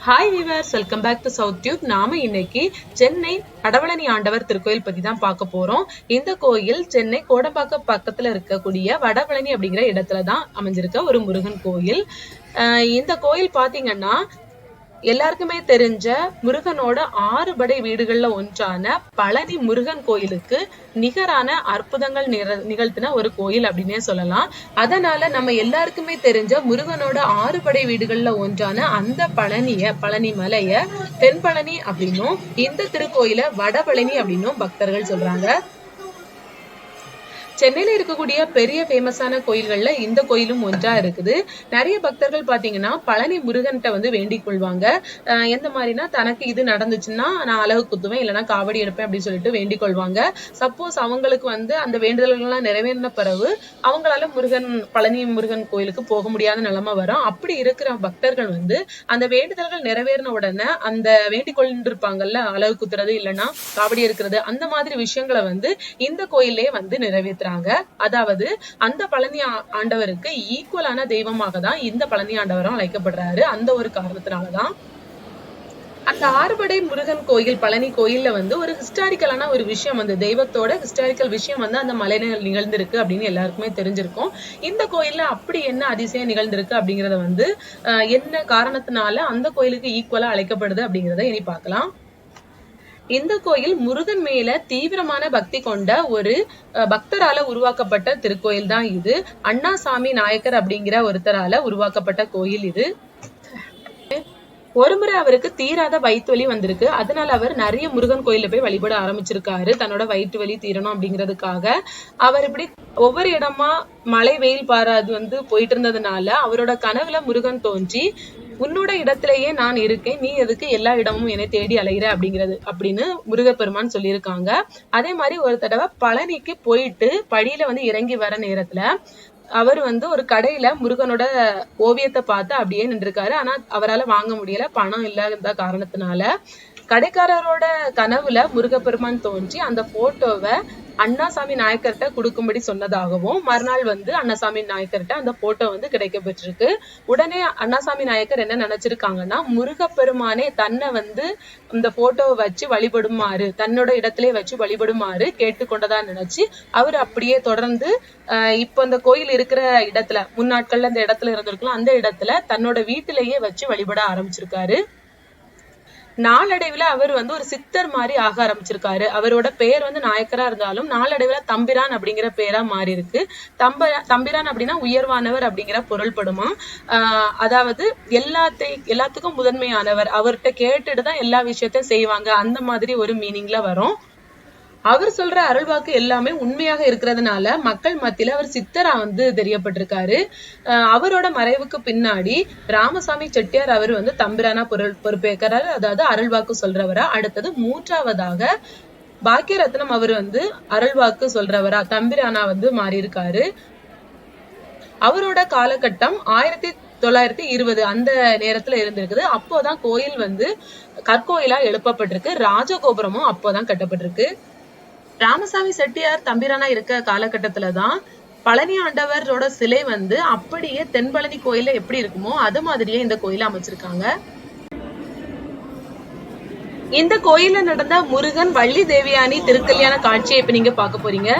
Hi viewers, welcome back to South Tube. நாம இன்னைக்கு சென்னை வடபழனி ஆண்டவர் திருக்கோயில் பத்தி தான் பார்க்க போறோம். இந்த கோயில் சென்னை கோடம்பாக்கம் பக்கத்துல இருக்கக்கூடிய வடபழனி அப்படிங்கிற இடத்துலதான் அமைஞ்சிருக்க ஒரு முருகன் கோயில். இந்த கோயில் பாத்தீங்கன்னா எல்லாருக்குமே தெரிஞ்ச முருகனோட 6 படை வீடுகள்ல ஒன்றான பழனி முருகன் கோயிலுக்கு நிகரான அற்புதங்கள் நிகழ்த்தின ஒரு கோயில் அப்படின்னே சொல்லலாம். அதனால நம்ம எல்லாருக்குமே தெரிஞ்ச முருகனோட 6 படை வீடுகள்ல ஒன்றான அந்த பழனி மலைய தென்பழனி அப்படின்னும், இந்த திருக்கோயில வடபழனி அப்படின்னும் பக்தர்கள் சொல்றாங்க. சென்னையில இருக்கக்கூடிய பெரிய ஃபேமஸான கோயில்கள்ல இந்த கோயிலும் ஒன்றா இருக்குது. நிறைய பக்தர்கள் பாத்தீங்கன்னா பழனி முருகன்கிட்ட வந்து வேண்டிக் கொள்வாங்க. எந்த மாதிரினா, தனக்கு இது நடந்துச்சுன்னா நான் அலகு குத்துவேன், இல்லைன்னா காவடி எடுப்பேன் அப்படின்னு சொல்லிட்டு வேண்டிக் கொள்வாங்க. சப்போஸ் அவங்களுக்கு வந்து அந்த வேண்டுதல்கள்லாம் நிறைவேறின பிறகு அவங்களால பழனி முருகன் கோயிலுக்கு போக முடியாத நிலைமை வரும். அப்படி இருக்கிற பக்தர்கள் வந்து அந்த வேண்டுதல்கள் நிறைவேறின உடனே அந்த வேண்டிக் கொண்டிருப்பாங்கல்ல, அலகு குத்துறது இல்லைன்னா காவடி எடுக்கிறது, அந்த மாதிரி விஷயங்களை வந்து இந்த கோயிலே வந்து நிறைவேற்றுறாங்க. அதாவது அந்த பழனி ஆண்டவருக்கு ஈக்குவலான தெய்வமாக தான் இந்த பழனி ஆண்டவரும் அழைக்கப்படுறாரு. அந்த ஒரு காரணத்தினாலதான் அந்த 6 படை முருகன் கோயில் பழனி கோயில்ல வந்து ஒரு ஹிஸ்டாரிக்கலான ஒரு விஷயம், வந்து தெய்வத்தோட ஹிஸ்டாரிக்கல் விஷயம் வந்து அந்த மலையில நிகழ்ந்திருக்கு அப்படின்னு எல்லாருக்குமே தெரிஞ்சிருக்கும். இந்த கோயில்ல அப்படி என்ன அதிசயம் நிகழ்ந்திருக்கு அப்படிங்கறத வந்து என்ன காரணத்தினால அந்த கோயிலுக்கு ஈக்குவலா அழைக்கப்படுது அப்படிங்கறத இனி பார்க்கலாம். இந்த கோயில் முருகன் மேல தீவிரமான பக்தி கொண்ட ஒரு பக்தரால உருவாக்கப்பட்ட திருக்கோயில் தான் இது. அண்ணாசாமி நாயக்கர் அப்படிங்கிற ஒருத்தரால உருவாக்கப்பட்ட கோயில் இது. ஒருமுறை அவருக்கு தீராத வயிற்று வலி வந்திருக்கு. அதனால அவர் நிறைய முருகன் கோயில போய் வழிபட ஆரம்பிச்சிருக்காரு. தன்னோட வயிற்று வலி தீரணும் அப்படிங்கிறதுக்காக அவர் இப்படி ஒவ்வொரு இடமா மழை வெயில் பாராது வந்து போயிட்டு இருந்ததுனால அவரோட கனவுல முருகன் தோன்றி, உன்னோட இடத்திலேயே நான் இருக்கேன், நீ எதுக்கு எல்லா இடமும் என்னை தேடி அலைகிற அப்படின்னு முருகப்பெருமான் சொல்லியிருக்காங்க. அதே மாதிரி ஒரு தடவை பழனிக்கு போயிட்டு படியில வந்து இறங்கி வர நேரத்துல அவர் வந்து ஒரு கடையில முருகனோட ஓவியத்தை பார்த்து அப்படியே நின்றுருக்காரு. ஆனா அவரால் வாங்க முடியல, பணம் இல்லாத காரணத்தினால. கடைக்காரரோட கனவுல முருகப்பெருமான் தோன்றி அந்த போட்டோவை அண்ணாசாமி நாயக்கர்கிட்ட கொடுக்கும்படி சொன்னதாகவும், மறுநாள் வந்து அண்ணாசாமி நாயக்கர்கிட்ட அந்த போட்டோ வந்து கிடைக்கப்பட்டிருக்கு. உடனே அண்ணாசாமி நாயக்கர் என்ன நினைச்சிருக்காங்கன்னா, முருகப்பெருமானே தன்னை வந்து இந்த போட்டோவை வச்சு வழிபடுமாறு, தன்னோட இடத்திலே வச்சு வழிபடுமாறு கேட்டுக்கொண்டதா நினைச்சு அவர் அப்படியே தொடர்ந்து இப்ப இந்த கோயில் இருக்கிற இடத்துல, முன்னாட்கள்ல அந்த இடத்துல இருந்திருக்கலாம், அந்த இடத்துல தன்னோட வீட்டிலேயே வச்சு வழிபட ஆரம்பிச்சிருக்காரு. நாளடைவுல அவர் வந்து ஒரு சித்தர் மாதிரி ஆக ஆரம்பிச்சிருக்காரு. அவரோட பெயர் வந்து நாயக்கரா இருந்தாலும் நாளடைவுல தம்பிரான் அப்படிங்கிற பேரா மாறி இருக்கு. தம்பிரான் அப்படின்னா உயர்வானவர் அப்படிங்கிற பொருள்படுமா. அதாவது எல்லாத்துக்கும் முதன்மையானவர், அவர்கிட்ட கேட்டுட்டுதான் எல்லா விஷயத்தையும் செய்வாங்க, அந்த மாதிரி ஒரு மீனிங்ல வரும். அவர் சொல்ற அருள்வாக்கு எல்லாமே உண்மையாக இருக்கிறதுனால மக்கள் மத்தியில அவர் சித்தரா வந்து தெரியப்பட்டிருக்காரு. அவரோட மறைவுக்கு பின்னாடி ராமசாமி செட்டியார் அவர் வந்து தம்பிரானா பொறுப்பேற்கிறாரு, அதாவது அருள்வாக்கு சொல்றவரா. அடுத்தது 3ஆவதாக பாக்கியரத்னம் அவர் வந்து அருள்வாக்கு சொல்றவரா, தம்பிரானா வந்து மாறி இருக்காரு. அவரோட காலகட்டம் 1920 அந்த நேரத்துல இருந்திருக்குது. அப்போதான் கோயில் வந்து கற்கோயிலா எழுப்பப்பட்டிருக்கு. ராஜகோபுரமும் அப்போதான் கட்டப்பட்டிருக்கு. ராமசாமி செட்டியார் தம்பிரானா இருக்க காலகட்டத்துலதான் பழனி ஆண்டவரோட சிலை வந்து அப்படியே தென்பழனி கோயில்ல எப்படி இருக்குமோ அது மாதிரியே இந்த கோயில அமைச்சிருக்காங்க. இந்த கோயில்ல நடந்த முருகன் வள்ளி தேவியானி திருக்கல்யாண காட்சியை இப்ப நீங்க பார்க்க போறீங்க.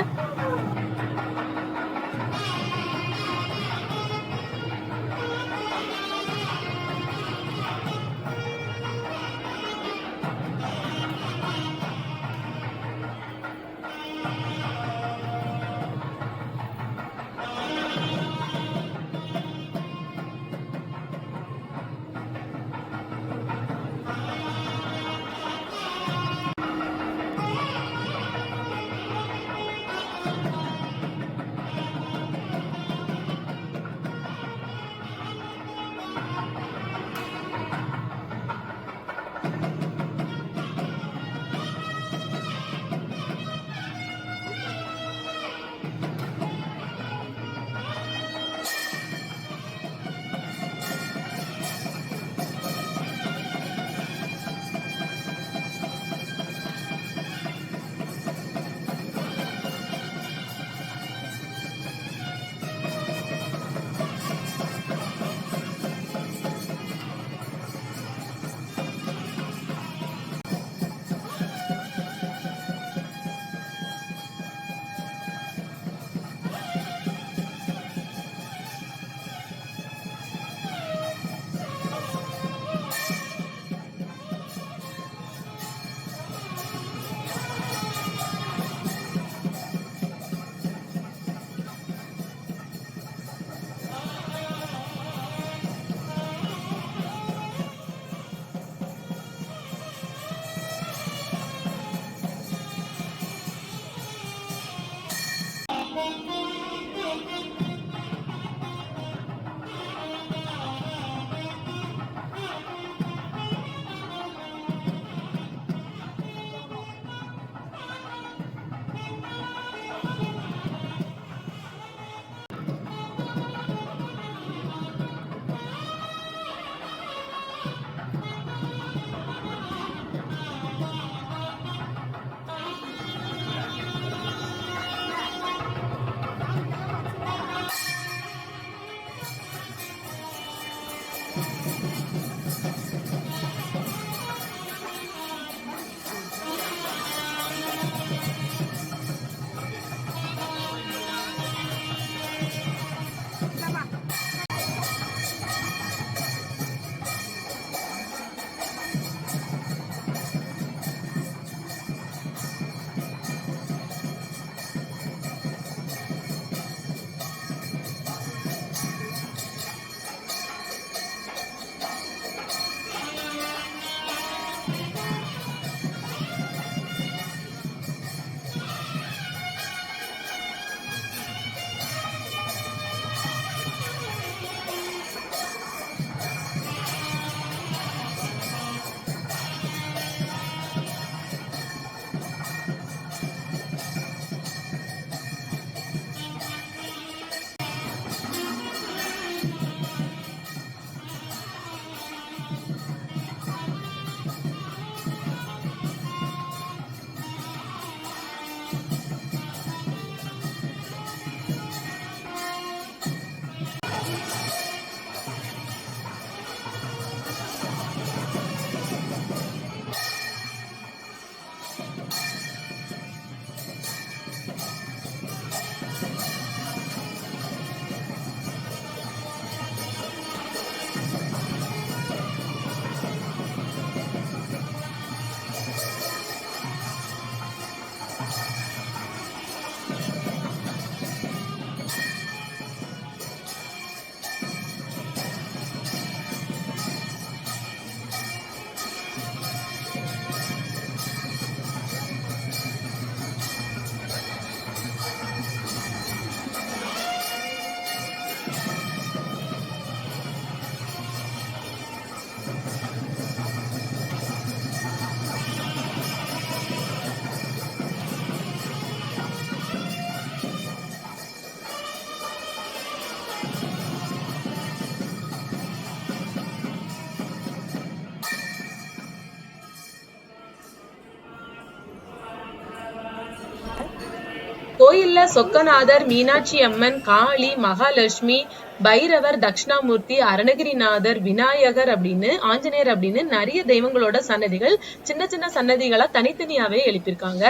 சொக்கநாதர், மீனாட்சி அம்மன், காளி, மகாலட்சுமி, பைரவர், தட்சிணாமூர்த்தி, அருணகிரிநாதர், விநாயகர் அப்படின்னு ஆஞ்சநேயர் அப்படின்னு நிறைய தெய்வங்களோட சன்னதிகள் சின்ன சின்ன சன்னதிகளா தனித்தனியாவே எழுப்பியிருக்காங்க.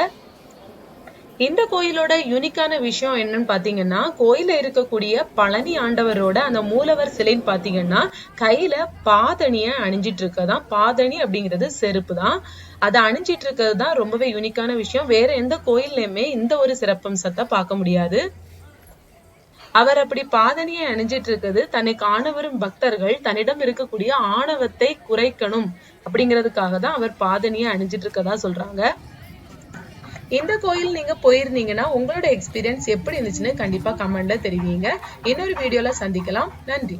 இந்த கோயிலோட யூனிக்கான விஷயம் என்னன்னு பாத்தீங்கன்னா, கோயில இருக்கக்கூடிய பழனி ஆண்டவரோட அந்த மூலவர் சிலைன்னு பாத்தீங்கன்னா கையில பாதணிய அணிஞ்சிட்டு இருக்கதான். பாதணி அப்படிங்கிறது செருப்பு தான். அதை அணிஞ்சிட்டு இருக்கிறது தான் ரொம்பவே யூனிக்கான விஷயம். வேற எந்த கோயில்லையுமே இந்த ஒரு சிறப்பம்சத்தை பார்க்க முடியாது. அவர் அப்படி பாதணியை அணிஞ்சிட்டு இருக்கிறது தன்னை காண வரும் பக்தர்கள் தன்னிடம் இருக்கக்கூடிய ஆணவத்தை குறைக்கணும் அப்படிங்கிறதுக்காக தான் அவர் பாதணியை அணிஞ்சிட்டு இருக்கதா சொல்றாங்க. இந்த கோயில் நீங்க போயிருந்தீங்கன்னா உங்களோட எக்ஸ்பீரியன்ஸ் எப்படி இருந்துச்சுன்னு கண்டிப்பா கமெண்ட்ல தெரிவிங்க. இன்னொரு வீடியோல சந்திக்கலாம். நன்றி.